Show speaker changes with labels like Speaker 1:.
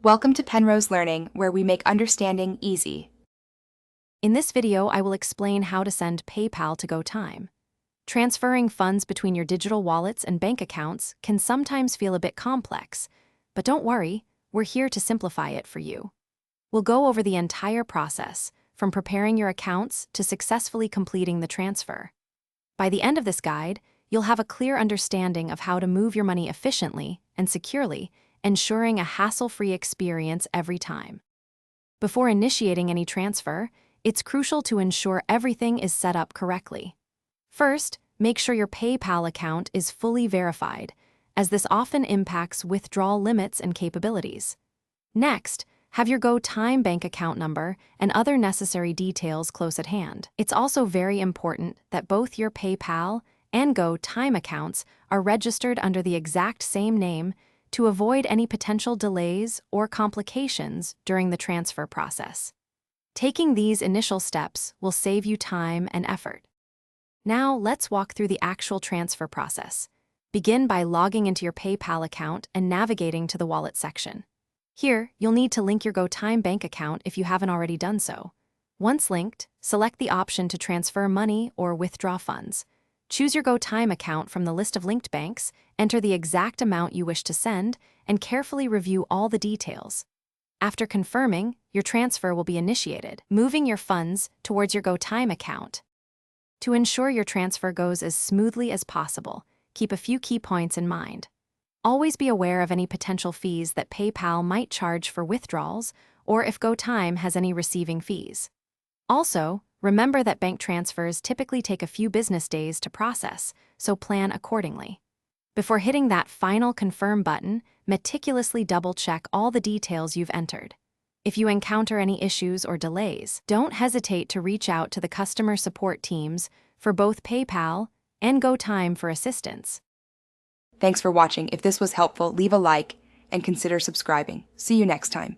Speaker 1: Welcome to Penrose Learning, where we make understanding easy.
Speaker 2: In this video, I will explain how to send PayPal to GoTyme. Transferring funds between your digital wallets and bank accounts can sometimes feel a bit complex, but don't worry, we're here to simplify it for you. We'll go over the entire process, from preparing your accounts to successfully completing the transfer. By the end of this guide, you'll have a clear understanding of how to move your money efficiently and securely, ensuring a hassle-free experience every time. Before initiating any transfer, it's crucial to ensure everything is set up correctly. First, make sure your PayPal account is fully verified, as this often impacts withdrawal limits and capabilities. Next, have your GoTyme bank account number and other necessary details close at hand. It's also very important that both your PayPal and GoTyme accounts are registered under the exact same name to avoid any potential delays or complications during the transfer process. Taking these initial steps will save you time and effort. Now, let's walk through the actual transfer process. Begin by logging into your PayPal account and navigating to the Wallet section. Here, you'll need to link your GoTyme bank account if you haven't already done so. Once linked, select the option to transfer money or withdraw funds. Choose your GoTyme account from the list of linked banks, enter the exact amount you wish to send, and carefully review all the details. After confirming, your transfer will be initiated, moving your funds towards your GoTyme account. To ensure your transfer goes as smoothly as possible, keep a few key points in mind. Always be aware of any potential fees that PayPal might charge for withdrawals or if GoTyme has any receiving fees. Also, remember that bank transfers typically take a few business days to process, so plan accordingly. Before hitting that final confirm button, meticulously double-check all the details you've entered. If you encounter any issues or delays, don't hesitate to reach out to the customer support teams for both PayPal and GoTyme for assistance.
Speaker 1: Thanks for watching. If this was helpful, leave a like and consider subscribing. See you next time.